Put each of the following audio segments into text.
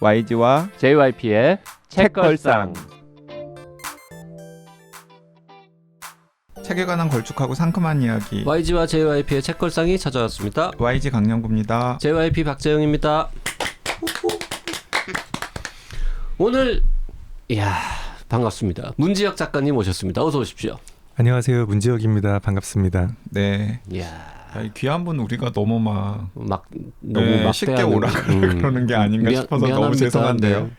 YG와 JYP의 책걸상. 책에 관한 걸쭉하고 상큼한 이야기. YG와 JYP의 책걸상이 찾아왔습니다. YG 강량구입니다. JYP 박재영입니다. 오늘 반갑습니다. 문지혁 작가님 오셨습니다. 어서 오십시오. 안녕하세요. 문지혁입니다. 반갑습니다. 네. 이 귀한 분 우리가 너무 너무 쉽게 오라 그러는 게 아닌가 싶어서 미안합니다. 너무 죄송한데요. 네.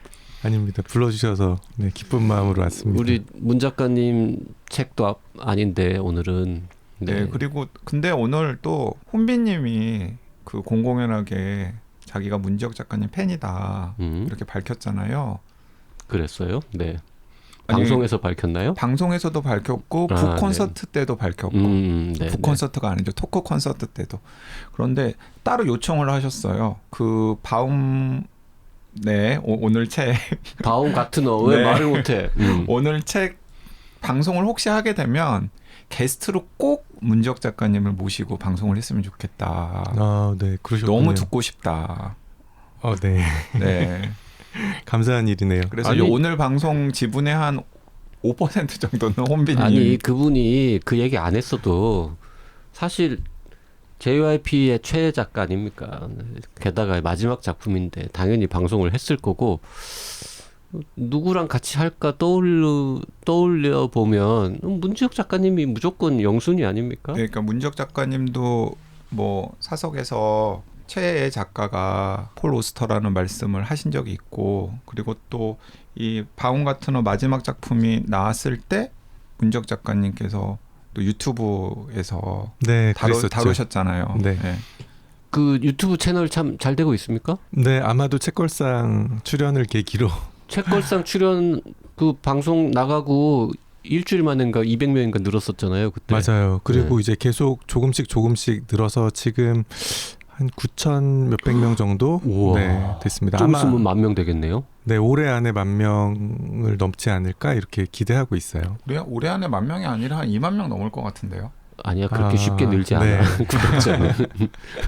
아닙니다. 불러주셔서 기쁜 마음으로 왔습니다. 우리 문 작가님 책도 아닌데 오늘은. 네. 그리고 근데 오늘 또 혼비님이 그 공공연하게 자기가 문지혁 작가님 팬이다 이렇게 밝혔잖아요. 그랬어요? 네. 아니, 방송에서 밝혔나요? 방송에서도 밝혔고 북 콘서트 때도 밝혔고 북 콘서트가 아니죠. 토크 콘서트 때도. 그런데 따로 요청을 하셨어요. 그 바움 오늘 책 바움 같은 왜 네. 말을 못해? 오늘 책 방송을 혹시 하게 되면 게스트로 꼭 문지혁 작가님을 모시고 방송을 했으면 좋겠다. 네, 그러셨군요. 너무 듣고 싶다. 네. 네. 감사한 일이네요. 그래서 오늘 방송 지분의 한 5% 정도는 혼비님. 아니 그분이 그 얘기 안 했어도 사실 JYP의 최애 작가 아닙니까? 게다가 마지막 작품인데 당연히 방송을 했을 거고 누구랑 같이 할까 떠올려 보면 문지혁 작가님이 무조건 영순위 아닙니까? 그러니까 문지혁 작가님도 뭐 사석에서 최애의 작가가 폴 오스터라는 말씀을 하신 적이 있고, 그리고 또 이 바움 같은 어 마지막 작품이 나왔을 때 문지혁 작가님께서 또 유튜브에서 다루셨잖아요. 네. 네. 그 유튜브 채널 참 잘 되고 있습니까? 네, 아마도 책걸상 출연을 계기로 책걸상 출연 그 방송 나가고 일주일 만인가 200명인가 늘었었잖아요 그때. 맞아요. 그리고 이제 계속 조금씩 늘어서 지금 한 9천 몇백 명 정도 됐습니다. 좀 있으면 10,000명 되겠네요. 네, 올해 안에 10,000명을 넘지 않을까 이렇게 기대하고 있어요. 올해 안에 10,000명이 아니라 한 20,000명 넘을 것 같은데요. 아니야, 그렇게 쉽게 늘지 않아. 구독자는.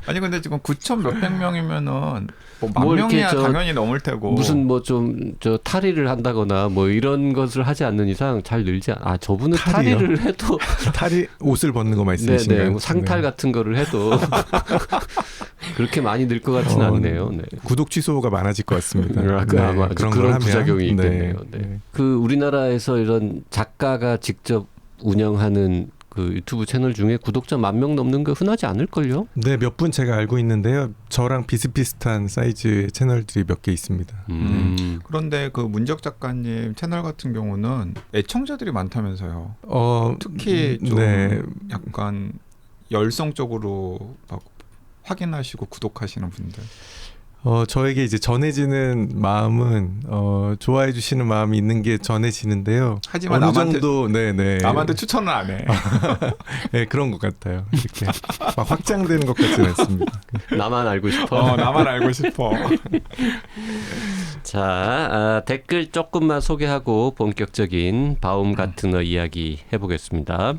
아니 근데 지금 9천 몇백 명이면은 뭐 10,000명이야 당연히 넘을 테고. 무슨 뭐 좀 탈의를 한다거나 뭐 이런 것을 하지 않는 이상 잘 늘지 않아. 저분은 탈의를 해도 탈의 옷을 벗는 거 말씀이신가요? 뭐 상탈 같은 거를 해도 그렇게 많이 늘 것 같지는 않네요. 네. 구독 취소가 많아질 것 같습니다. 아마 그런 부작용이 있겠네요. 네. 그 우리나라에서 이런 작가가 직접 운영하는 그 유튜브 채널 중에 구독자 10,000명 넘는 거 흔하지 않을걸요? 네, 몇 분 제가 알고 있는데요. 저랑 비슷비슷한 사이즈의 채널들이 몇 개 있습니다. 그런데 그 문지혁 작가님 채널 같은 경우는 애청자들이 많다면서요. 특히 좀 약간 열성적으로 막 확인하시고 구독하시는 분들. 저에게 이제 전해지는 마음은 좋아해 주시는 마음이 있는 게 전해지는데요. 하지만 어느 정도 남한테 추천을 안 해. 네, 그런 것 같아요. 이렇게 막 확장되는 것 같지는 않습니다. 나만 알고 싶어. 나만 알고 싶어. 자, 댓글 조금만 소개하고 본격적인 바움 같은 이야기 해보겠습니다.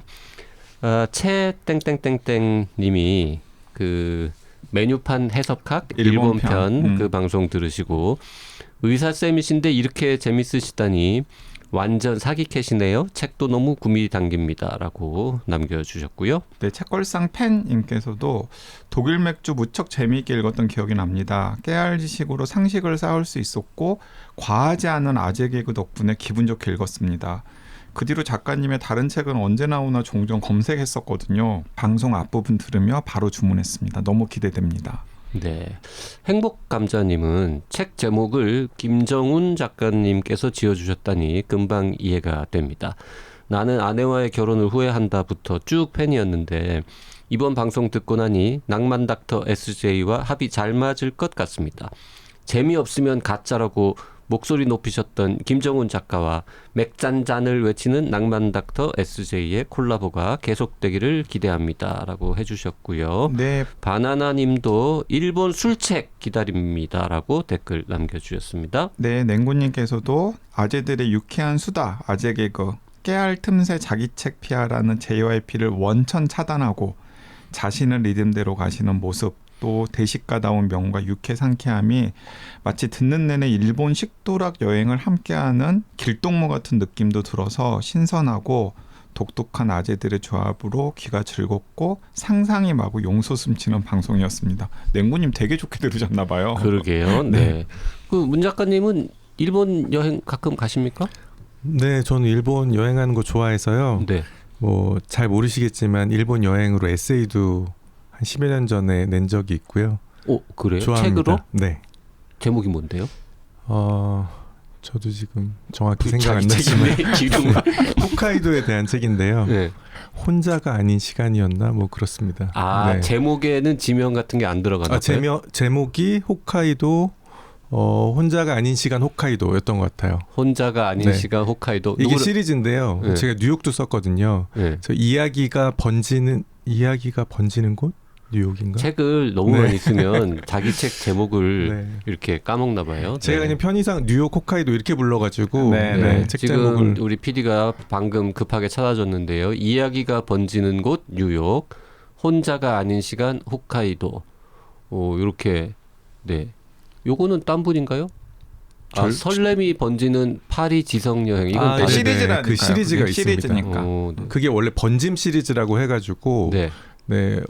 채 땡땡땡땡 님이 그 메뉴판 해석학 일본 편 그 방송 들으시고 의사쌤이신데 이렇게 재밌으시다니 완전 사기캐시네요. 책도 너무 구미 당깁니다. 라고 남겨주셨고요. 네, 책걸상 팬님께서도 독일 맥주 무척 재미있게 읽었던 기억이 납니다. 깨알 지식으로 상식을 쌓을 수 있었고 과하지 않은 아재 개그 덕분에 기분 좋게 읽었습니다. 그 뒤로 작가님의 다른 책은 언제 나오나 종종 검색했었거든요. 방송 앞부분 들으며 바로 주문했습니다. 너무 기대됩니다. 네, 행복감자님은 책 제목을 김정훈 작가님께서 지어주셨다니 금방 이해가 됩니다. 나는 아내와의 결혼을 후회한다부터 쭉 팬이었는데 이번 방송 듣고 나니 낭만 닥터 SJ와 합이 잘 맞을 것 같습니다. 재미없으면 가짜라고 목소리 높이셨던 김정훈 작가와 맥잔잔을 외치는 낭만 닥터 SJ의 콜라보가 계속되기를 기대합니다. 라고 해주셨고요. 네. 바나나 님도 일본 술책 기다립니다. 라고 댓글 남겨주셨습니다. 네, 냉구님께서도 아재들의 유쾌한 수다, 아재 개그, 깨알 틈새 자기책 피하라는 JYP를 원천 차단하고 자신의 리듬대로 가시는 모습, 또 대식가다운 명과 유쾌 상쾌함이 마치 듣는 내내 일본 식도락 여행을 함께하는 길동무 같은 느낌도 들어서 신선하고 독특한 아재들의 조합으로 귀가 즐겁고 상상이 마구 용솟음치는 방송이었습니다. 냉구님 되게 좋게 들으셨나 봐요. 그러게요. 네. 그 문 작가님은 일본 여행 가끔 가십니까? 네, 저는 일본 여행하는 거 좋아해서요. 네. 뭐 잘 모르시겠지만 일본 여행으로 에세이도 한 10여 년 전에 낸 적이 있고요. 그래요? 좋아합니다. 책으로? 네. 제목이 뭔데요? 저도 지금 정확히 생각 안 나지만 홋카이도에 대한 책인데요. 네. 혼자가 아닌 시간이었나 뭐 그렇습니다. 네. 제목에는 지명 같은 게 안 들어가나요? 제목이 홋카이도 혼자가 아닌 시간 홋카이도였던 것 같아요. 혼자가 아닌 네. 시간 홋카이도. 이게 시리즈인데요. 네. 제가 뉴욕도 썼거든요. 네. 이야기가 번지는 곳? 뉴욕인가? 책을 너무 많이 쓰면 자기 책 제목을 네. 이렇게 까먹나 봐요. 제가 네. 그냥 편의상 뉴욕 홋카이도 이렇게 불러가지고 네. 책 지금 제목을 우리 PD가 방금 급하게 찾아줬는데요. 이야기가 번지는 곳 뉴욕, 혼자가 아닌 시간 홋카이도. 이렇게 네. 요거는 딴 분인가요? 설렘이 번지는 파리 지성 여행. 이건 네, 시리즈라니까요. 그 시리즈가 그게 있습니다. 시리즈니까. 네. 그게 원래 번짐 시리즈라고 해가지고 네. 네,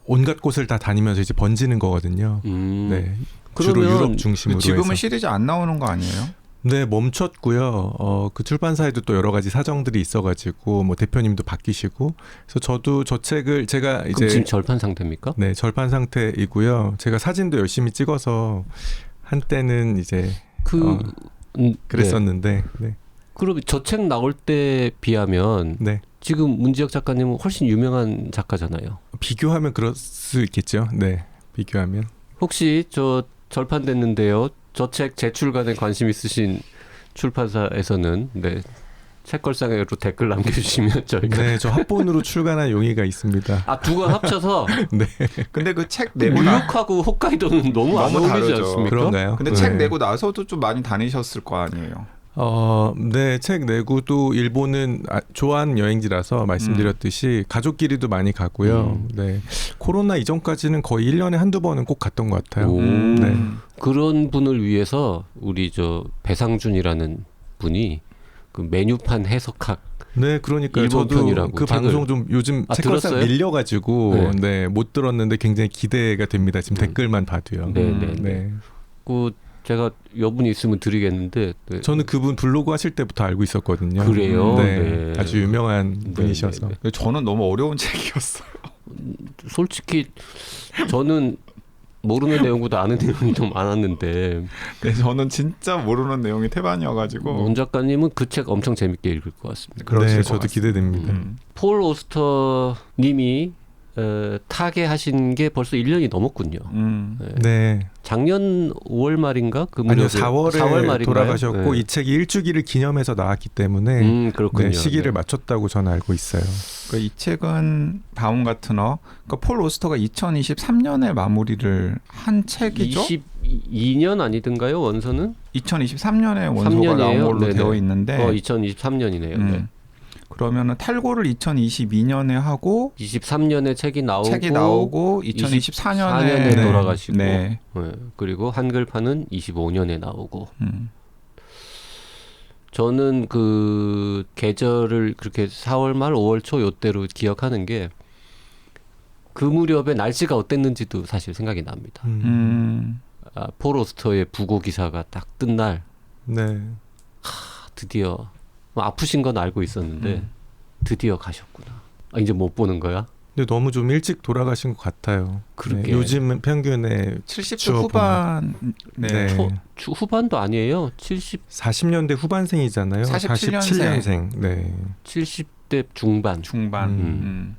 온갖 곳을 다 다니면서 이제 번지는 거거든요. 네, 주로 그러면 유럽 중심으로 지금은 해서. 시리즈 안 나오는 거 아니에요? 네, 멈췄고요. 그 출판사에도 또 여러 가지 사정들이 있어가지고 뭐 대표님도 바뀌시고, 그래서 저도 저 책을 제가 그럼 이제 지금 절판 상태입니까? 네, 절판 상태이고요. 제가 사진도 열심히 찍어서 한때는 이제 그랬었는데, 네. 그럼 저 책 나올 때 비하면 네. 지금 문지혁 작가님은 훨씬 유명한 작가잖아요. 비교하면 그럴 수 있겠죠. 네, 비교하면. 혹시 저 절판됐는데요. 저 책 재출간에 관심 있으신 출판사에서는 네. 책걸상으로 댓글 남겨주시면 저희가 네, 저 합본으로 출간한 용의가 있습니다. 두 권 합쳐서 네. 근데 그 책 내고 뉴욕하고 홋카이도는 너무 안 너무 어울리지 다르죠. 않습니까? 그런가요? 근데 네. 책 내고 나서도 좀 많이 다니셨을 거 아니에요. 네, 책 내고 또 일본은 좋아하는 여행지라서 말씀드렸듯이 가족끼리도 많이 가고요. 네. 코로나 이전까지는 거의 1년에 한두 번은 꼭 갔던 것 같아요. 네. 그런 분을 위해서 우리 저 배상준이라는 분이 그 메뉴판 해석학 네, 그러니까 일본 저도 편이라고 그 책을- 방송 좀 요즘 책걸상 들었어요? 밀려가지고 네, 못 들었는데 굉장히 기대가 됩니다. 지금 댓글만 봐도요. 네네. 네. 그 제가 여분이 있으면 드리겠는데 네. 저는 그분 블로그 하실 때부터 알고 있었거든요. 그래요? 네, 네. 아주 유명한 네, 분이셔서. 네, 네. 저는 너무 어려운 책이었어요. 솔직히 저는 모르는 내용보다 아는 내용이 좀 많았는데 네, 저는 진짜 모르는 내용이 태반이어가지고 문 작가님은 그 책 엄청 재밌게 읽을 것 같습니다. 그러실 네, 것 저도 같습니다. 기대됩니다. 폴 오스터 님이 타계하신 게 벌써 1년이 넘었군요. 네. 작년 5월 말인가? 그 아니요, 무렵에 4월에 4월 말인가요? 돌아가셨고 네. 이 책이 일주기를 기념해서 나왔기 때문에 그렇군요. 네, 시기를 네. 맞췄다고 저는 알고 있어요. 이 책은 바움가트너, 그러니까 폴 오스터가 2023년에 마무리를 한 책이죠. 22년 아니든가요? 원서는? 2023년에 원서가 3년이에요? 나온 걸로 네네. 되어 있는데 2023년이네요. 네. 그러면은 탈고를 2022년에 하고 23년에 책이 나오고 2024년에 4년에 돌아가시고 네. 네. 그리고 한글판은 25년에 나오고 음. 저는 그 계절을 그렇게 4월 말 5월 초 요때로 기억하는 게 그 무렵에 날씨가 어땠는지도 사실 생각이 납니다. 폴 오스터의 부고 기사가 딱 뜬 날 네. 드디어 아프신 건 알고 있었는데 드디어 가셨구나. 이제 못 보는 거야? 근데 너무 좀 일찍 돌아가신 것 같아요. 그러게. 네, 요즘은 평균에 70대 주어 후반 네. 후반도 아니에요. 40년대 후반생이잖아요. 47년생. 네. 70대 중반. 중반.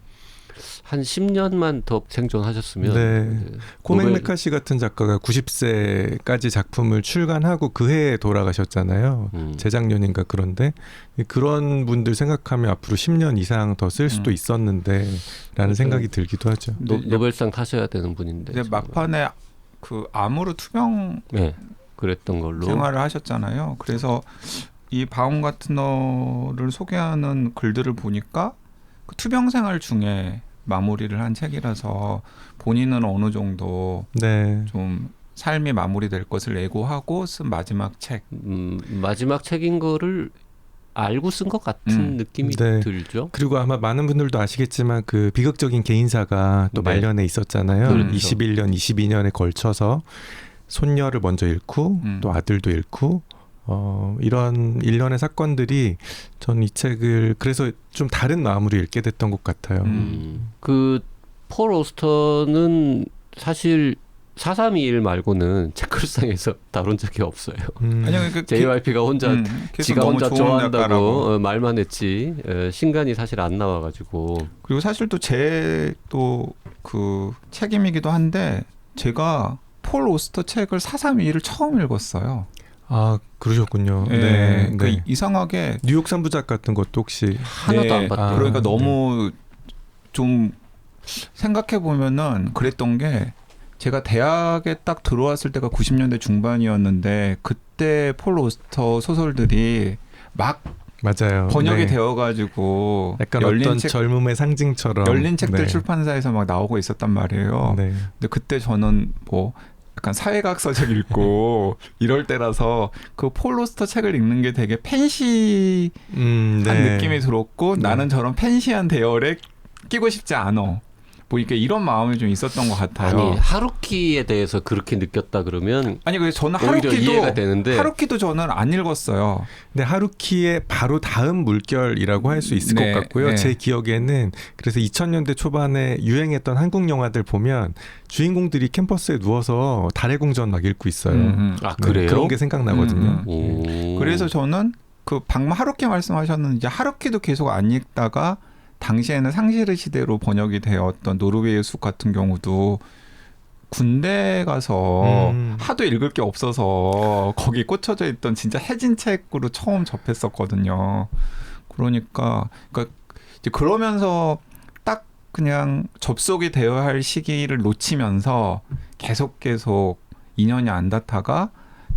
한 10년만 더 생존하셨으면 네. 코넥 메카시 같은 작가가 90세까지 작품을 출간하고 그 해에 돌아가셨잖아요. 재작년인가. 그런데 그런 분들 생각하면 앞으로 10년 이상 더 쓸 수도 있었는데 라는 생각이 들기도 하죠. 노벨상 타셔야 되는 분인데. 이제 막판에 그 암으로 투병 네, 그랬던 걸로 생활을 하셨잖아요. 그래서 이 바움가트너를 소개하는 글들을 보니까 그 투병 생활 중에 마무리를 한 책이라서 본인은 어느 정도 네. 좀 삶이 마무리될 것을 예고하고 쓴 마지막 책. 마지막 책인 거를 알고 쓴 것 같은 느낌이 네. 들죠. 그리고 아마 많은 분들도 아시겠지만 그 비극적인 개인사가 또 네. 말년에 있었잖아요. 그렇죠. 21년, 22년에 걸쳐서 손녀를 먼저 잃고 또 아들도 잃고 이런 일련의 사건들이 전 이 책을 그래서 좀 다른 마음으로 읽게 됐던 것 같아요. 그 폴 오스터는 사실 4321 말고는 책걸상에서 다룬 적이 없어요. 아니요, JYP가 혼자 지가 혼자 좋아한다고 작가라고. 말만 했지 신간이 사실 안 나와가지고. 그리고 사실 또 제 또 그 책임이기도 한데 제가 폴 오스터 책을 4321을 처음 읽었어요. 아 그러셨군요. 네, 네. 그 네. 이상하게 뉴욕 3부작 같은 것도 혹시 하나도 안 봤대요. 그러니까 네. 너무 좀 생각해 보면은 그랬던 게 제가 대학에 딱 들어왔을 때가 90년대 중반이었는데 그때 폴 오스터 소설들이 막 맞아요. 번역이 네. 되어가지고 약간 어떤 젊음의 상징처럼 열린 책들 네. 출판사에서 막 나오고 있었단 말이에요. 네. 근데 그때 저는 뭐 약간 사회학 서적 읽고 이럴 때라서 그 폴 오스터 책을 읽는 게 되게 팬시한 네. 느낌이 들었고 네. 나는 저런 팬시한 대열에 끼고 싶지 않아. 뭐 이렇게 이런 마음이 좀 있었던 것 같아요. 아니 하루키에 대해서 그렇게 느꼈다 그러면 아니 그래서 저는 오히려 이해가 되는데 하루키도 저는 안 읽었어요. 근데 하루키의 바로 다음 물결이라고 할 수 있을 네, 것 같고요. 네. 제 기억에는 그래서 2000년대 초반에 유행했던 한국 영화들 보면 주인공들이 캠퍼스에 누워서 달의 궁전 막 읽고 있어요. 아 네, 그래요? 그런 게 생각나거든요. 그래서 저는 그 방금 하루키 말씀하셨는데 이제 하루키도 계속 안 읽다가 당시에는 상실의 시대로 번역이 되었던 노르웨이의 숲 같은 경우도 군대 가서 하도 읽을 게 없어서 거기 꽂혀져 있던 진짜 해진 책으로 처음 접했었거든요. 그러니까 이제 그러면서 딱 그냥 접속이 되어야 할 시기를 놓치면서 계속 인연이 안 닿다가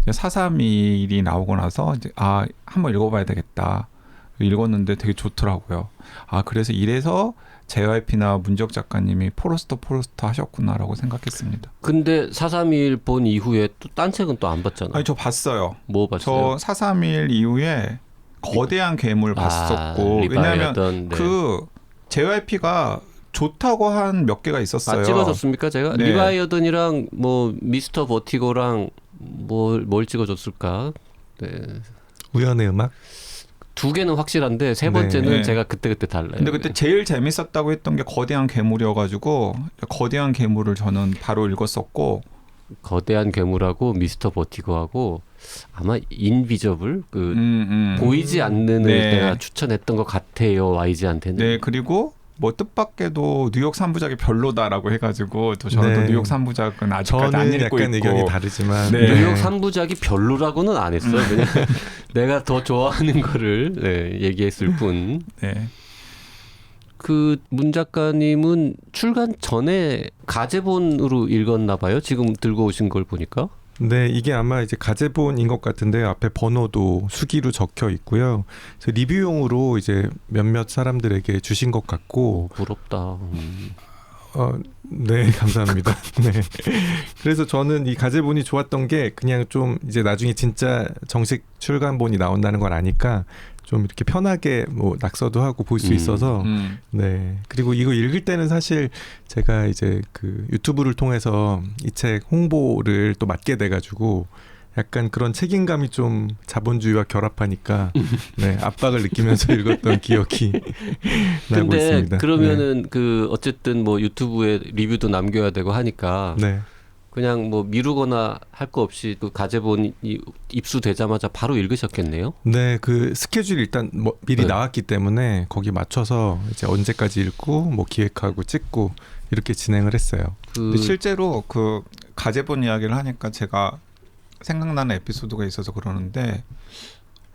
431이 나오고 나서 이제 한번 읽어봐야 되겠다. 읽었는데 되게 좋더라고요. 그래서 이래서 JYP나 문적 작가님이 포로스터 하셨구나라고 생각했습니다. 근데 431 본 이후에 또 딴 책은 또 안 봤잖아요. 아니 저 봤어요. 뭐 봤어요? 저 431 이후에 거대한 괴물 봤었고 왜냐하면 네. 그 JYP가 좋다고 한 몇 개가 있었어요. 찍어줬습니까 제가? 네. 리바이어든이랑 뭐 미스터 버티고랑 뭘 찍어줬을까? 네. 우연의 음악? 두 개는 확실한데 세 번째는 네. 제가 그때 달라요. 근데 그때 제일 재밌었다고 했던 게 거대한 괴물이어가지고 거대한 괴물을 저는 바로 읽었었고 거대한 괴물하고 미스터 버티고하고 아마 인비저블 보이지 않는을 네. 내가 추천했던 것 같아요. YG한테는. 네, 그리고 뭐 뜻밖에도 뉴욕 3부작이 별로다라고 해가지고 또 저는 또 뉴욕 3부작은 아직까지 안 저는 읽고 약간 있고 의견이 다르지만 네. 뉴욕 3부작이 별로라고는 안 했어요. 그냥 내가 더 좋아하는 거를 얘기했을 뿐. 네. 그 문 작가님은 출간 전에 가제본으로 읽었나 봐요. 지금 들고 오신 걸 보니까. 네, 이게 아마 이제 가제본인 것 같은데요. 앞에 번호도 수기로 적혀 있고요. 그래서 리뷰용으로 이제 몇몇 사람들에게 주신 것 같고. 부럽다. 네, 감사합니다. 네. 그래서 저는 이 가제본이 좋았던 게 그냥 좀 이제 나중에 진짜 정식 출간본이 나온다는 걸 아니까 좀 이렇게 편하게 뭐 낙서도 하고 볼 수 있어서 네. 그리고 이거 읽을 때는 사실 제가 이제 그 유튜브를 통해서 이 책 홍보를 또 맡게 돼가지고 약간 그런 책임감이 좀 자본주의와 결합하니까 네, 압박을 느끼면서 읽었던 기억이 나고 근데 있습니다. 그러면은 그 어쨌든 뭐 유튜브에 리뷰도 남겨야 되고 하니까 네. 그냥 뭐 미루거나 할 거 없이 그 가제본이 입수되자마자 바로 읽으셨겠네요. 네, 그 스케줄이 일단 뭐 미리 네. 나왔기 때문에 거기 맞춰서 이제 언제까지 읽고 뭐 기획하고 찍고 이렇게 진행을 했어요. 근데 실제로 그 가제본 이야기를 하니까 제가 생각나는 에피소드가 있어서 그러는데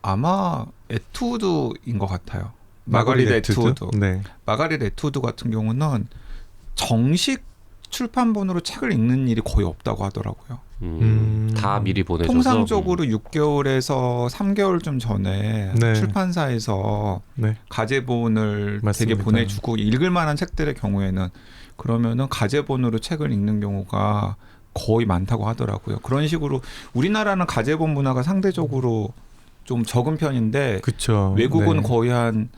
아마 에투드인 것 같아요. 마가릿 에투드. 네. 마가릿 에투드 같은 경우는 정식 출판본으로 책을 읽는 일이 거의 없다고 하더라고요. 다 미리 보내줘서 통상적으로 6개월에서 3개월쯤 전에 네. 출판사에서 네. 가제본을 맞습니다. 되게 보내주고 읽을 만한 책들의 경우에는 그러면은 가제본으로 책을 읽는 경우가 거의 많다고 하더라고요. 그런 식으로 우리나라는 가제본 문화가 상대적으로 좀 적은 편인데 그렇죠. 외국은 네. 거의 한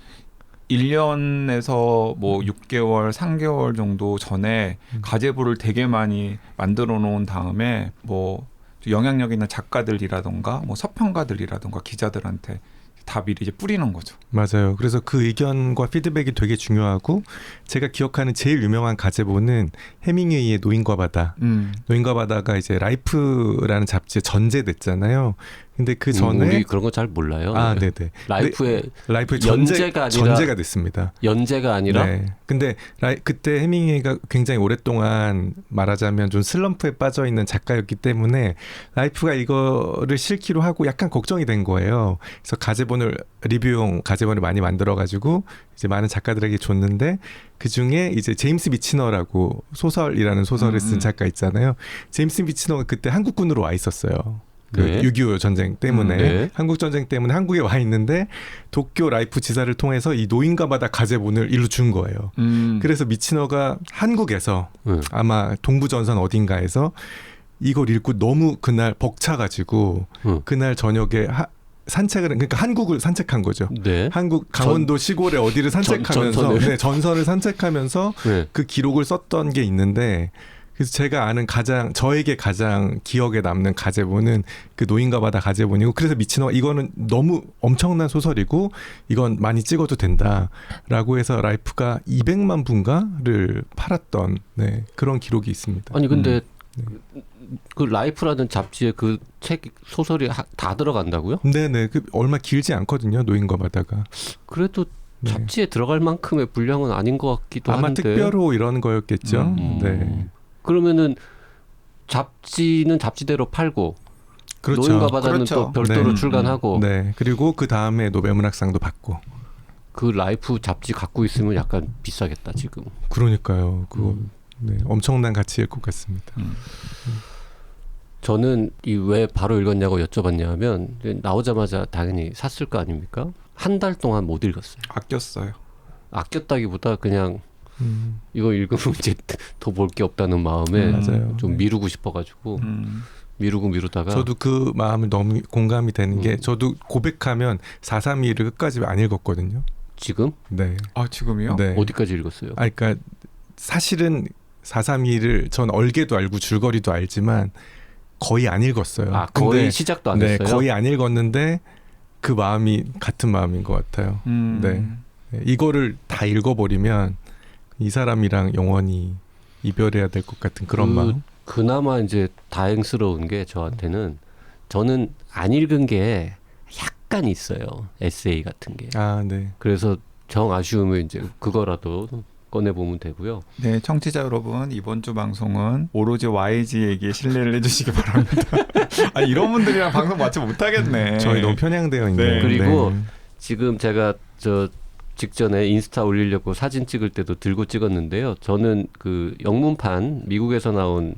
1년에서 뭐 6개월, 3개월 정도 전에 가제부를 되게 많이 만들어 놓은 다음에 뭐 영향력 있는 작가들이라던가 뭐 서평가들이라던가 기자들한테 다 미리 이제 뿌리는 거죠. 맞아요. 그래서 그 의견과 피드백이 되게 중요하고 제가 기억하는 제일 유명한 가제본은 해밍웨이의 노인과 바다. 노인과 바다가 이제 라이프라는 잡지에 전제됐잖아요. 근데 그 전에 우리 그런 거 잘 몰라요. 아, 네. 네네. 라이프의 라이프의 연재가 아니라 전제가 됐습니다. 연재가 아니라 네. 근데 그때 해밍웨이가 굉장히 오랫동안 말하자면 좀 슬럼프에 빠져 있는 작가였기 때문에 라이프가 이거를 실기로 하고 약간 걱정이 된 거예요. 그래서 가제본을 리뷰용 가제본을 많이 만들어 가지고 이제 많은 작가들에게 줬는데 그 중에 이제 제임스 미치너라고 소설이라는 소설을 쓴 작가 있잖아요. 제임스 미치너가 그때 한국군으로 와 있었어요. 그 네. 6.25 전쟁 때문에 네. 한국 전쟁 때문에 한국에 와 있는데 도쿄 라이프 지사를 통해서 이 노인과 바다 가제본을 일로 준 거예요. 그래서 미치너가 한국에서 아마 동부전선 어딘가에서 이걸 읽고 너무 그날 벅차가지고 그날 저녁에 산책을 그러니까 한국을 산책한 거죠. 네. 한국 강원도 시골에 어디를 산책하면서 전선을 산책하면서 네. 그 기록을 썼던 게 있는데 그래서 제가 아는 저에게 가장 기억에 남는 가제본은 그 노인과 바다 가제본이고 그래서 미치노 이거는 너무 엄청난 소설이고 이건 많이 찍어도 된다라고 해서 라이프가 200만 분가를 팔았던 그런 기록이 있습니다. 아니 근데 그 라이프라는 잡지에 그 책 소설이 다 들어간다고요? 네네. 그 얼마 길지 않거든요. 노인과 바다가. 그래도 잡지에 들어갈 만큼의 분량은 아닌 것 같기도 아마 한데. 특별호 이런 거였겠죠. 네. 그러면은 잡지는 잡지대로 팔고 그렇죠. 노인과 바다는 그렇죠. 또 별도로 출간하고 네. 그리고 그 다음에 노벨문학상도 받고. 그 라이프 잡지 갖고 있으면 약간 비싸겠다 지금. 그러니까요. 그거 엄청난 가치일 것 같습니다. 저는 이 왜 바로 읽었냐고 여쭤봤냐면 나오자마자 당연히 샀을 거 아닙니까? 한 달 동안 못 읽었어요. 아꼈어요. 아꼈다기보다 그냥 이거 읽으면 이제 더 볼 게 없다는 마음에 맞아요. 좀 미루고 싶어가지고 미루다가 저도 그 마음을 너무 공감이 되는 게 저도 고백하면 432를 끝까지 안 읽었거든요. 지금? 네. 아 지금이요? 네. 어디까지 읽었어요? 그러니까 사실은 432를 전 얼개도 알고 줄거리도 알지만 거의 안 읽었어요. 아 거의 시작도 안 했어요? 거의 안 읽었는데 그 마음이 같은 마음인 것 같아요. 네. 이거를 다 읽어버리면 이 사람이랑 영원히 이별해야 될 것 같은 그런 마음. 그나마 이제 다행스러운 게 저한테는 저는 안 읽은 게 약간 있어요. 에세이 같은 게. 아, 네. 그래서 정 아쉬우면 이제 그거라도 꺼내보면 되고요. 네, 청취자 여러분 이번 주 방송은 오로지 YG에게 신뢰를 해주시기 바랍니다. 아 이런 분들이랑 방송 마치 못하겠네. 저희 너무 편향되어 있네요. 네. 그리고 지금 제가 저 직전에 인스타 올리려고 사진 찍을 때도 들고 찍었는데요. 저는 그 영문판 미국에서 나온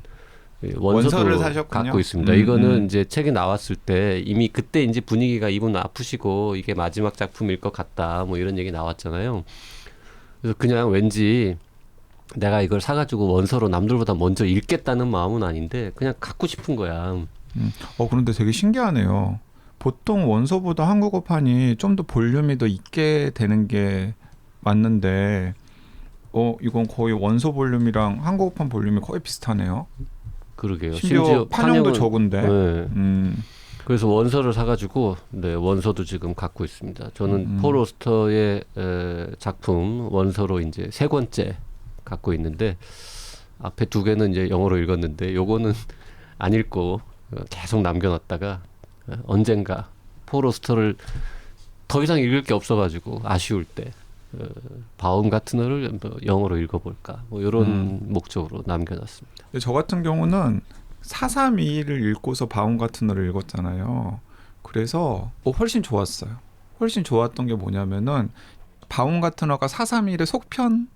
원서를 갖고 있습니다. 이거는 이제 책이 나왔을 때 이미 그때 이제 분위기가 이분 아프시고 이게 마지막 작품일 것 같다 뭐 이런 얘기 나왔잖아요. 그래서 그냥 왠지 내가 이걸 사가지고 원서로 남들보다 먼저 읽겠다는 마음은 아닌데 그냥 갖고 싶은 거야. 그런데 되게 신기하네요. 보통 원서보다 한국어판이 좀 더 볼륨이 더 있게 되는 게 맞는데 이건 거의 원서 볼륨이랑 한국어판 볼륨이 거의 비슷하네요. 그러게요. 심지어 판형도 적은데. 네. 그래서 원서를 사가지고 원서도 지금 갖고 있습니다. 저는 폴 오스터의 작품 원서로 이제 3권째 갖고 있는데 앞에 2개는 이제 영어로 읽었는데 요거는 안 읽고 계속 남겨놨다가 언젠가 폴 오스터를 더 이상 읽을 게 없어가지고 아쉬울 때 바움가트너를 영어로 읽어볼까 뭐 이런 목적으로 남겨놨습니다. 저 같은 경우는 432를 읽고서 바움가트너를 읽었잖아요. 그래서 훨씬 좋았어요. 훨씬 좋았던 게 뭐냐면은 바움가트너가 431의 속편을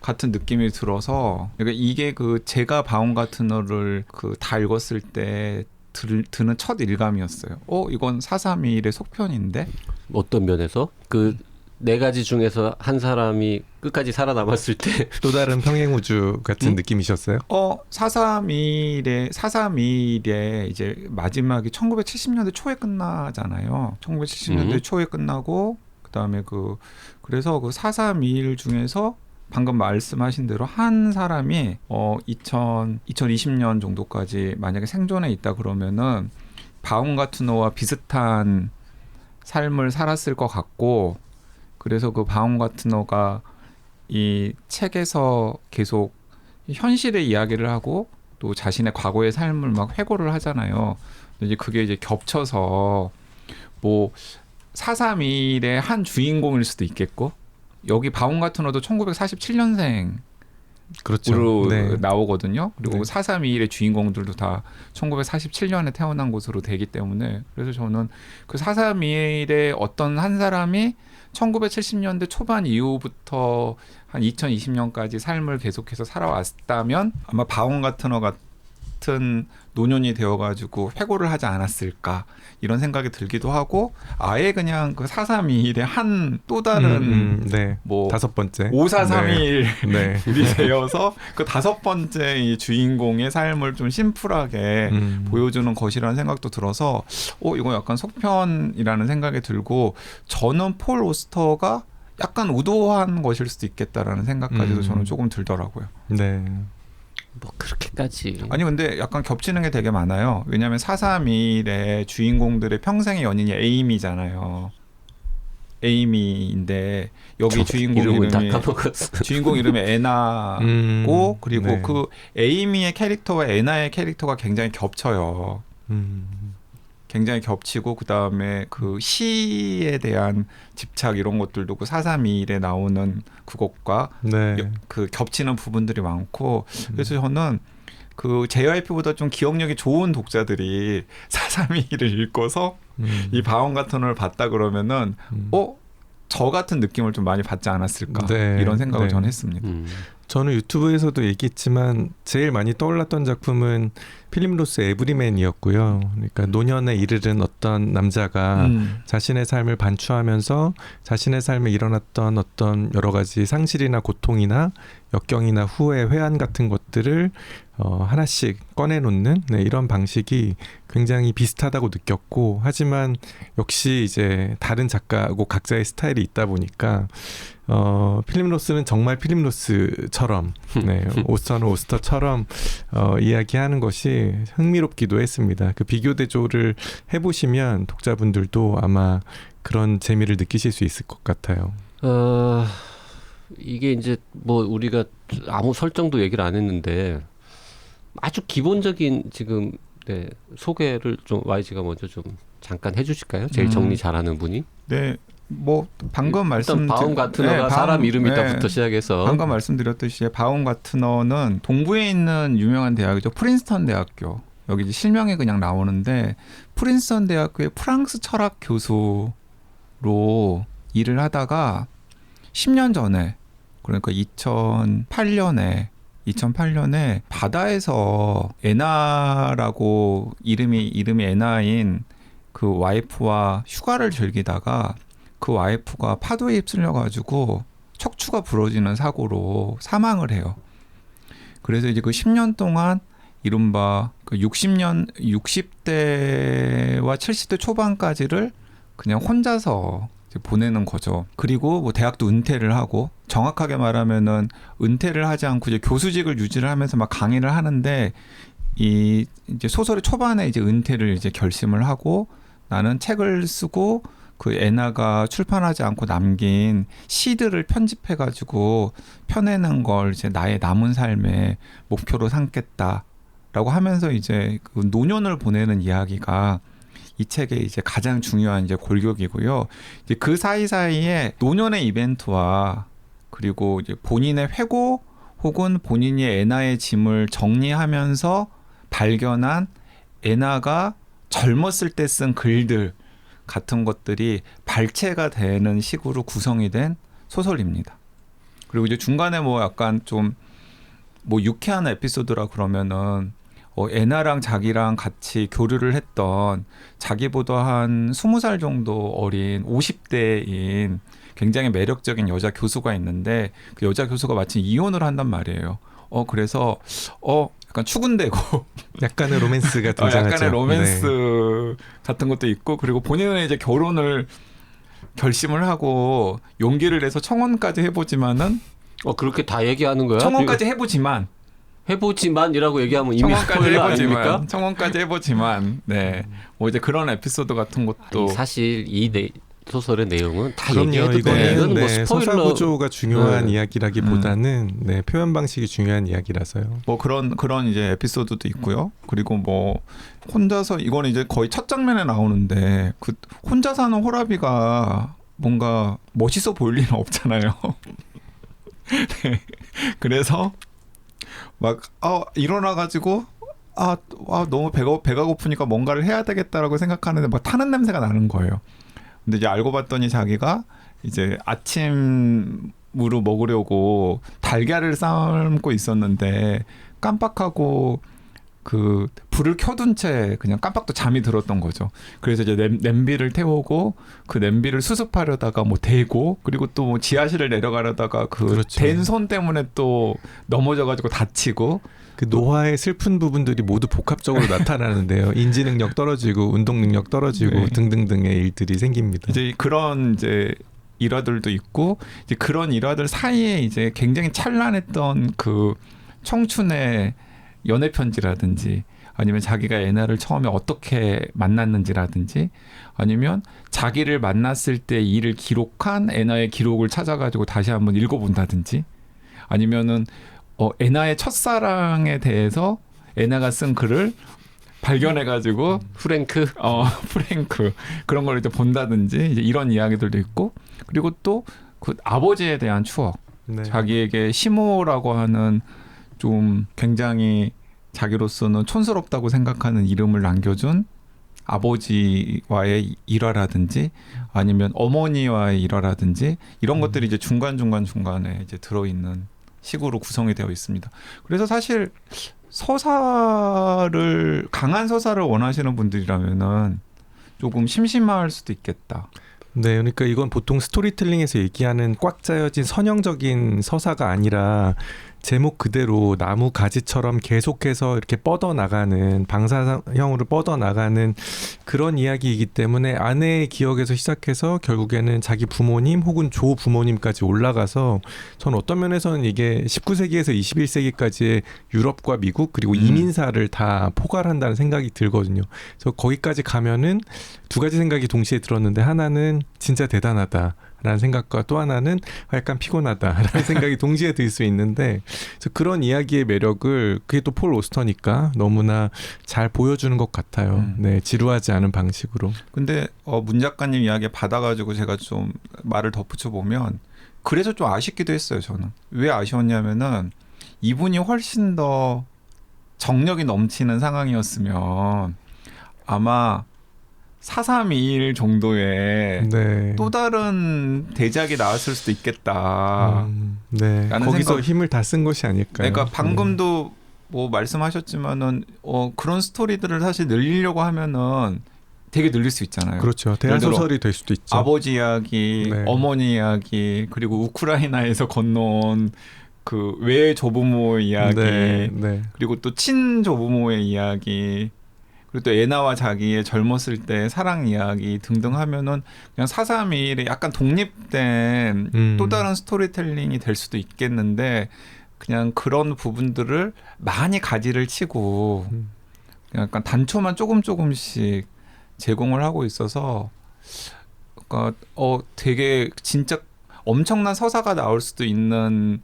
같은 느낌이 들어서 그러니까 이게 그 제가 바움가트너를 그 다 읽었을 때 드는 첫 일감이었어요. 이건 431의 속편인데 어떤 면에서 그 네 가지 중에서 한 사람이 끝까지 살아남았을 때 또 다른 평행우주 같은 느낌이셨어요? 431의 이제 마지막이 1970년대 초에 끝나잖아요. 1970년대 초에 끝나고 그다음에 그래서 그 431 중에서 방금 말씀하신 대로 한 사람이 2020년 정도까지 만약에 생존해 있다 그러면은 바움가트너와 비슷한 삶을 살았을 것 같고, 그래서 그 바움가트너가 이 책에서 계속 현실의 이야기를 하고 또 자신의 과거의 삶을 막 회고를 하잖아요. 이제 그게 이제 겹쳐서 뭐 431의 한 주인공일 수도 있겠고, 여기 바움가트너도 1947년생 그렇죠. 네. 나오거든요. 그리고 네. 431의 주인공들도 다 1947년에 태어난 것으로 되기 때문에, 그래서 저는 그 431의 어떤 한 사람이 1970년대 초반 이후부터 한 2020년까지 삶을 계속해서 살아왔다면 아마 바움가트너 같은 노년이 되어가지고 회고를 하지 않았을까 이런 생각이 들기도 하고, 아예 그냥 그 431의 한 또 다른 네. 뭐 다섯 번째 5431 네. 일이 되어서 그 다섯 번째 이 주인공의 삶을 좀 심플하게 보여주는 것이라는 생각도 들어서 이거 약간 속편이라는 생각이 들고, 저는 폴 오스터가 약간 의도한 것일 수도 있겠다라는 생각까지도 저는 조금 들더라고요. 네. 뭐 그렇게까지 아니 근데 약간 겹치는 게 되게 많아요. 왜냐하면 431의 주인공들의 평생의 연인이 에이미잖아요. 에이미인데 여기 주인공 이름을 다 이름이 까먹었어. 주인공 이름이 애나고 그리고 네. 그 에이미의 캐릭터와 애나의 캐릭터가 굉장히 겹쳐요. 굉장히 겹치고, 그 다음에 그 시에 대한 집착 이런 것들도 그 431에 나오는 그것과 네. 그 겹치는 부분들이 많고, 그래서 저는 그 JYP보다 좀 기억력이 좋은 독자들이 431을 읽어서 이 바움가트너를 봤다 그러면은 저 같은 느낌을 좀 많이 받지 않았을까 네. 이런 생각을 네. 저는 했습니다. 저는 유튜브에서도 얘기했지만 제일 많이 떠올랐던 작품은 필립 로스의 에브리맨이었고요. 그러니까 노년에 이르른 어떤 남자가 자신의 삶을 반추하면서 자신의 삶에 일어났던 어떤 여러 가지 상실이나 고통이나 역경이나 후회, 회한 같은 것들을 하나씩 꺼내놓는 이런 방식이 굉장히 비슷하다고 느꼈고, 하지만 역시 이제 다른 작가고 각자의 스타일이 있다 보니까 필립 로스는 정말 필립 로스처럼 오스터는 오스터처럼 이야기하는 것이 흥미롭기도 했습니다. 그 비교 대조를 해보시면 독자분들도 아마 그런 재미를 느끼실 수 있을 것 같아요. 이게 이제 뭐 우리가 아무 설정도 얘기를 안 했는데 아주 기본적인 지금 소개를 좀 YG가 먼저 좀 잠깐 해주실까요? 제일 정리 잘하는 분이. 네, 뭐 방금 말씀 바움가트너가 사람 이름이다부터 시작해서 방금 말씀드렸듯이 바움가트너는 동부에 있는 유명한 대학이죠. 프린스턴 대학교. 여기 이제 실명이 그냥 나오는데, 프린스턴 대학교의 프랑스 철학 교수로 일을 하다가 10년 전에, 그러니까 2008년에 바다에서 애나라고 이름이 애나인 그 와이프와 휴가를 즐기다가 그 와이프가 파도에 휩쓸려가지고 척추가 부러지는 사고로 사망을 해요. 그래서 이제 그 10년 동안 이른바 그 60대와 70대 초반까지를 그냥 혼자서 보내는 거죠. 그리고 뭐 대학도 은퇴를 하고, 정확하게 말하면은 은퇴를 하지 않고 이제 교수직을 유지를 하면서 막 강의를 하는데, 이 이제 소설의 초반에 이제 은퇴를 이제 결심을 하고, 나는 책을 쓰고 그 애나가 출판하지 않고 남긴 시들을 편집해 가지고 펴내는 걸 이제 나의 남은 삶의 목표로 삼겠다라고 하면서 이제 그 노년을 보내는 이야기가 이 책의 이제 가장 중요한 이제 골격이고요. 이제 그 사이사이에 노년의 이벤트와 그리고 이제 본인의 회고 혹은 본인이 애나의 짐을 정리하면서 발견한 애나가 젊었을 때 쓴 글들 같은 것들이 발췌가 되는 식으로 구성이 된 소설입니다. 그리고 이제 중간에 뭐 약간 좀 뭐 유쾌한 에피소드라 그러면은 애나랑 자기랑 같이 교류를 했던 자기보다 한 20살 정도 어린 50대인 굉장히 매력적인 여자 교수가 있는데 그 여자 교수가 마침 이혼을 한단 말이에요. 그래서 약간 추근대고 약간의 로맨스가 등장하죠. 약간의 로맨스 네. 같은 것도 있고 그리고 본인은 이제 결혼을 결심을 하고 용기를 내서 청혼까지 해보지만은 그렇게 다 얘기하는 거야? 청혼까지 해보지만 해보지만이라고 얘기하면 이미 청혼까지 스포일러 아닙니까? 해보지만 청혼까지 해보지만 네. 뭐 이제 그런 에피소드 같은 것도 아니, 사실 이 소설의 내용은 다 그럼요. 얘기해도 돼. 이건 뭐 스포일러 서사 구조가 중요한 네. 이야기라기보다는 네, 표현 방식이 중요한 이야기라서요. 뭐 그런 이제 에피소드도 있고요. 그리고 뭐 혼자서 이거는 이제 거의 첫 장면에 나오는데 그 혼자 사는 호라비가 뭔가 멋있어 보일 리는 없잖아요. 네. 그래서 막 일어나가지고 너무 배가 고프니까 뭔가를 해야 되겠다라고 생각하는데 막 타는 냄새가 나는 거예요. 근데 이제 알고 봤더니 자기가 이제 아침으로 먹으려고 달걀을 삶고 있었는데 깜빡하고 그 불을 켜둔 채 그냥 깜빡도 잠이 들었던 거죠. 그래서 이제 냄비를 태우고 그 냄비를 수습하려다가 뭐 대고 그리고 또 뭐 지하실을 내려가려다가 그 댄 손 때문에 또 넘어져가지고 다치고 그 노화의 슬픈 부분들이 모두 복합적으로 나타나는데요. 인지 능력 떨어지고 운동 능력 떨어지고 네. 등등등의 일들이 생깁니다. 이제 그런 이제 일화들도 있고 이제 그런 일화들 사이에 이제 굉장히 찬란했던 그 청춘의 연애 편지라든지 아니면 자기가 애나를 처음에 어떻게 만났는지라든지 아니면 자기를 만났을 때 일을 기록한 애나의 기록을 찾아가지고 다시 한번 읽어본다든지 아니면은 애나의 첫사랑에 대해서 애나가 쓴 글을 발견해가지고 프랭크 프랭크 그런 걸 이제 본다든지 이제 이런 이야기들도 있고 그리고 또 그 아버지에 대한 추억 네. 자기에게 시모라고 하는 좀 굉장히 자기로서는 촌스럽다고 생각하는 이름을 남겨준 아버지와의 일화라든지 아니면 어머니와의 일화라든지 이런 것들이 이제 중간에 이제 들어있는 식으로 구성이 되어 있습니다. 그래서 사실 강한 서사를 원하시는 분들이라면은 조금 심심할 수도 있겠다. 네, 그러니까 이건 보통 스토리텔링에서 얘기하는 꽉 짜여진 선형적인 서사가 아니라 제목 그대로 나무 가지처럼 계속해서 이렇게 뻗어나가는 방사형으로 뻗어나가는 그런 이야기이기 때문에 아내의 기억에서 시작해서 결국에는 자기 부모님 혹은 조부모님까지 올라가서 전 어떤 면에서는 이게 19세기에서 21세기까지의 유럽과 미국 그리고 이민사를 다 포괄한다는 생각이 들거든요. 그래서 거기까지 가면은 두 가지 생각이 동시에 들었는데 하나는 진짜 대단하다. 라는 생각과 또 하나는 약간 피곤하다라는 생각이 동시에 들 수 있는데 그래서 그런 이야기의 매력을 그게 또 폴 오스터니까 너무나 잘 보여주는 것 같아요. 네, 지루하지 않은 방식으로. 근데 문 작가님 이야기 받아가지고 제가 좀 말을 덧붙여 보면 그래서 좀 아쉽기도 했어요. 저는 왜 아쉬웠냐면은 이분이 훨씬 더 정력이 넘치는 상황이었으면 아마 4321 정도의 네. 또 다른 대작이 나왔을 수도 있겠다. 네. 거기서 힘을 다 쓴 것이 아닐까요? 그러니까 방금도 뭐 말씀하셨지만은 그런 스토리들을 사실 늘리려고 하면은 되게 늘릴 수 있잖아요. 그렇죠. 대화 소설이 될 수도 있죠. 아버지 이야기, 네. 어머니 이야기, 그리고 우크라이나에서 건너온 그 외조부모 이야기, 네, 네. 그리고 또 친조부모의 이야기. 그리고 또 애나와 자기의 젊었을 때 사랑 이야기 등등 하면은 그냥 431의 약간 독립된 또 다른 스토리텔링이 될 수도 있겠는데 그냥 그런 부분들을 많이 가지를 치고 그냥 약간 단초만 조금씩 제공을 하고 있어서 그러니까 되게 진짜 엄청난 서사가 나올 수도 있는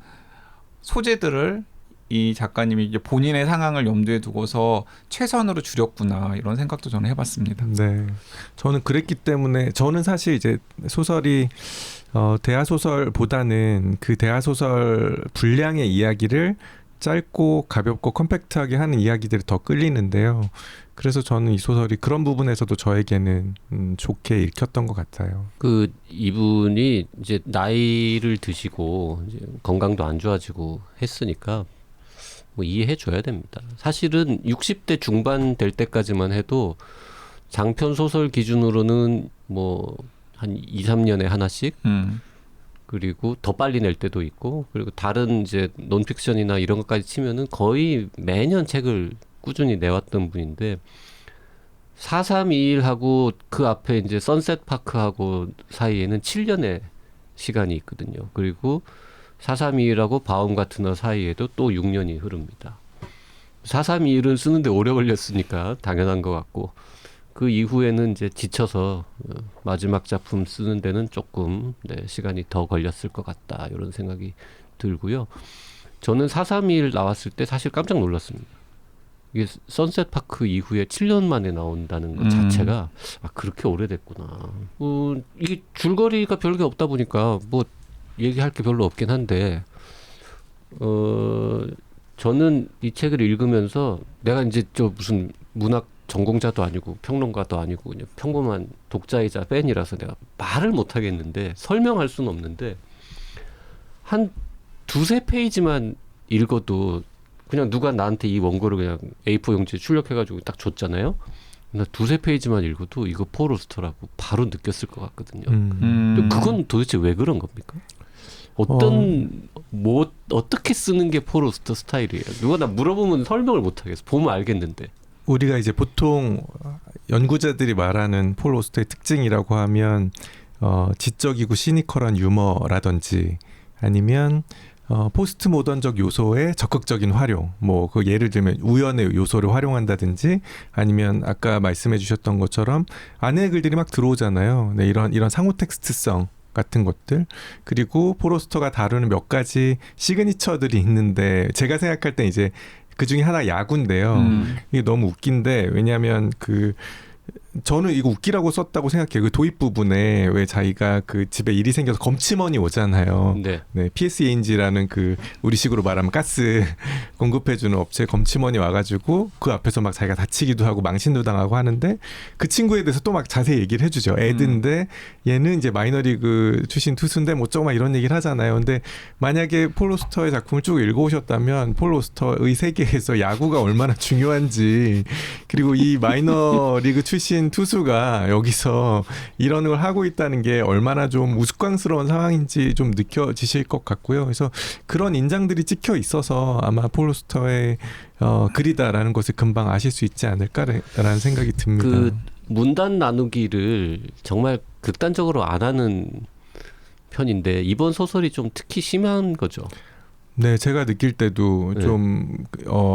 소재들을 이 작가님이 이제 본인의 상황을 염두에 두고서 최선으로 줄였구나 이런 생각도 저는 해봤습니다. 네, 저는 그랬기 때문에 저는 사실 이제 소설이 대하 소설보다는 그 대하 소설 분량의 이야기를 짧고 가볍고 컴팩트하게 하는 이야기들이 더 끌리는데요. 그래서 저는 이 소설이 그런 부분에서도 저에게는 좋게 읽혔던 것 같아요. 그 이분이 이제 나이를 드시고 이제 건강도 안 좋아지고 했으니까 뭐 이해해 줘야 됩니다. 사실은 60대 중반 될 때까지만 해도 장편 소설 기준으로는 뭐 한 2, 3년에 하나씩 그리고 더 빨리 낼 때도 있고 그리고 다른 이제 논픽션이나 이런 것까지 치면은 거의 매년 책을 꾸준히 내왔던 분인데 4321하고 그 앞에 이제 선셋파크하고 사이에는 7년의 시간이 있거든요. 그리고 4321하고 바움가트너 사이에도 또 6년이 흐릅니다. 4321은 쓰는데 오래 걸렸으니까 당연한 것 같고 그 이후에는 이제 지쳐서 마지막 작품 쓰는 데는 조금 시간이 더 걸렸을 것 같다 이런 생각이 들고요. 저는 4321 나왔을 때 사실 깜짝 놀랐습니다. 이게 선셋파크 이후에 7년 만에 나온다는 것 자체가 그렇게 오래됐구나. 이게 줄거리가 별게 없다 보니까 뭐 얘기할 게 별로 없긴 한데 저는 이 책을 읽으면서 내가 이제 저 무슨 문학 전공자도 아니고 평론가도 아니고 그냥 평범한 독자이자 팬이라서 내가 말을 못 하겠는데 설명할 수는 없는데 한 두세 페이지만 읽어도 그냥 누가 나한테 이 원고를 그냥 A4 용지에 출력해가지고 딱 줬잖아요. 나 두세 페이지만 읽어도 이거 폴 오스터라고 바로 느꼈을 것 같거든요. 근데 그건 도대체 왜 그런 겁니까? 어떻게 쓰는 게 폴 오스터 스타일이에요? 누가 나 물어보면 설명을 못 하겠어. 보면 알겠는데. 우리가 이제 보통 연구자들이 말하는 폴 오스터의 특징이라고 하면 지적이고 시니컬한 유머라든지 아니면 포스트 모던적 요소의 적극적인 활용, 뭐 그 예를 들면 우연의 요소를 활용한다든지 아니면 아까 말씀해 주셨던 것처럼 안에 글들이 막 들어오잖아요. 네, 이런 상호 텍스트성 같은 것들 그리고 폴 오스터가 다루는 몇 가지 시그니처들이 있는데 제가 생각할 때 이제 그 중에 하나 야구인데요. 이게 너무 웃긴데 왜냐하면 저는 이거 웃기라고 썼다고 생각해요. 그 도입 부분에 왜 자기가 그 집에 일이 생겨서 검침원이 오잖아요. 네, PSENG라는 그 우리식으로 말하면 가스 공급해주는 업체 검침원이 와가지고 그 앞에서 막 자기가 다치기도 하고 망신도 당하고 하는데 그 친구에 대해서 또 막 자세히 얘기를 해주죠. 애드인데 얘는 이제 마이너리그 출신 투수인데 뭐 조금 이런 얘기를 하잖아요. 근데 만약에 폴 오스터의 작품을 쭉 읽어오셨다면 폴 오스터의 세계에서 야구가 얼마나 중요한지 그리고 이 마이너리그 출신 투수가 여기서 이런 걸 하고 있다는 게 얼마나 좀 우스꽝스러운 상황인지 좀 느껴지실 것 같고요. 그래서 그런 인장들이 찍혀 있어서 아마 폴 오스터의 글이다라는 것을 금방 아실 수 있지 않을까라는 생각이 듭니다. 그 문단 나누기를 정말 극단적으로 안 하는 편인데 이번 소설이 좀 특히 심한 거죠. 네, 제가 느낄 때도 좀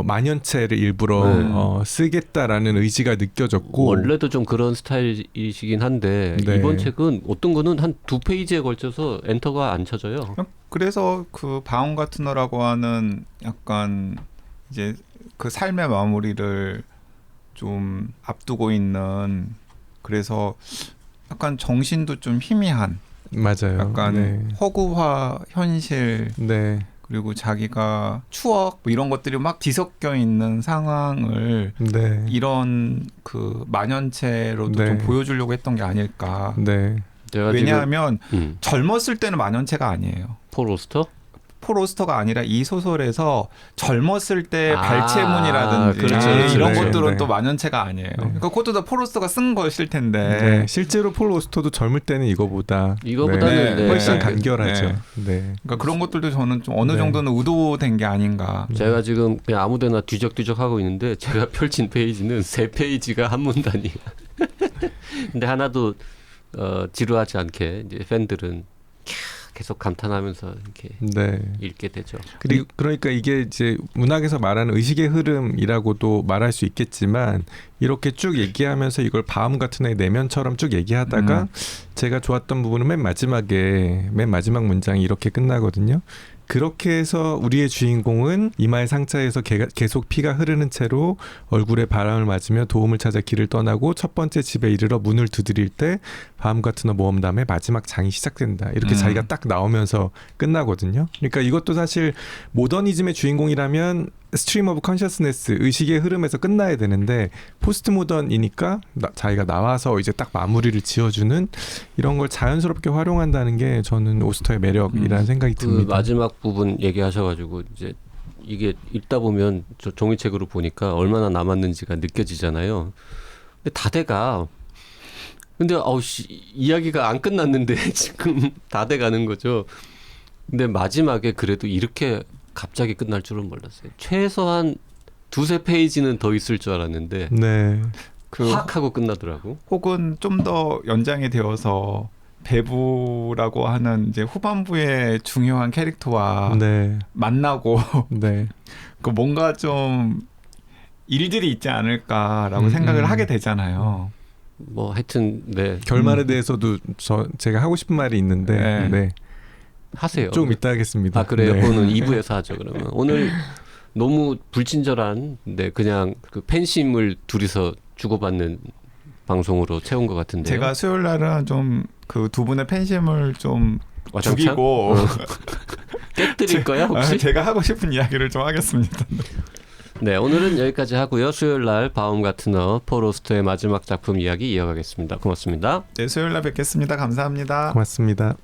만연체를 일부러 쓰겠다라는 의지가 느껴졌고 원래도 좀 그런 스타일이시긴 한데 이번 책은 어떤 거는 한 2페이지에 걸쳐서 엔터가 안 쳐져요. 그래서 그 바움가트너라고 하는 약간 이제 그 삶의 마무리를 좀 앞두고 있는 그래서 약간 정신도 좀 희미한 맞아요. 약간 허구화 현실 그리고 자기가 추억 뭐 이런 것들이 막 뒤섞여 있는 상황을 이런 그 만연체로도 좀 보여주려고 했던 게 아닐까. 왜냐하면 젊었을 때는 만연체가 아니에요. 폴 오스터? 폴 오스터가 아니라 이 소설에서 젊었을 때 발췌문이라든지 이런 것들은 또 만연체가 아니에요. 그러니까 그것도 다 폴 오스터가 쓴 것일 텐데 실제로 폴 오스터도 젊을 때는 이거보다는 훨씬 간결하죠. 그러니까 그런 것들도 저는 좀 어느 정도는 의도된 게 아닌가. 제가 지금 그냥 아무데나 뒤적뒤적 하고 있는데 제가 펼친 페이지는 3페이지가 한 문단이에요. 근데 하나도 지루하지 않게 이제 팬들은 계속 감탄하면서 이렇게 읽게 되죠. 그리고 그러니까 이게 이제 문학에서 말하는 의식의 흐름이라고도 말할 수 있겠지만 이렇게 쭉 얘기하면서 이걸 바움가트너의 내면처럼 쭉 얘기하다가 제가 좋았던 부분은 맨 마지막 문장이 이렇게 끝나거든요. 그렇게 해서 우리의 주인공은 이마의 상처에서 계속 피가 흐르는 채로 얼굴에 바람을 맞으며 도움을 찾아 길을 떠나고 첫 번째 집에 이르러 문을 두드릴 때 바움 같은 모험담의 마지막 장이 시작된다. 이렇게 자기가 딱 나오면서 끝나거든요. 그러니까 이것도 사실 모더니즘의 주인공이라면 스트림 오브 컨셔스네스, 의식의 흐름에서 끝나야 되는데 포스트 모던이니까 자기가 나와서 이제 딱 마무리를 지어주는 이런 걸 자연스럽게 활용한다는 게 저는 오스터의 매력이라는 생각이 그 듭니다. 마지막 부분 얘기하셔가지고 이제 이게 읽다 보면 저 종이책으로 보니까 얼마나 남았는지가 느껴지잖아요. 근데 다 돼가. 근데 이야기가 안 끝났는데 지금 다 돼가는 거죠. 근데 마지막에 그래도 이렇게 갑자기 끝날 줄은 몰랐어요. 최소한 2-3페이지는 더 있을 줄 알았는데 네. 확 하고 끝나더라고. 혹은 좀 더 연장이 되어서 배부라고 하는 이제 후반부의 중요한 캐릭터와 네. 만나고 네. 그 뭔가 좀 일들이 있지 않을까라고 생각을 하게 되잖아요. 뭐 하여튼 네. 결말에 대해서도 제가 하고 싶은 말이 있는데 네. 네. 하세요. 좀 이따 하겠습니다. 아 그래요? 네. 그거는 2부에서 하죠. 그러면 오늘 너무 불친절한 그냥 그 팬심을 둘이서 주고받는 방송으로 채운 것 같은데요. 제가 수요일 날은 좀 그 두 분의 팬심을 좀 와장창? 죽이고 깨뜨릴 거야 혹시? 제가 하고 싶은 이야기를 좀 하겠습니다. 네, 오늘은 여기까지 하고요. 수요일 날 바움가트너 폴 오스터의 마지막 작품 이야기 이어가겠습니다. 고맙습니다. 네, 수요일 날 뵙겠습니다. 감사합니다. 고맙습니다.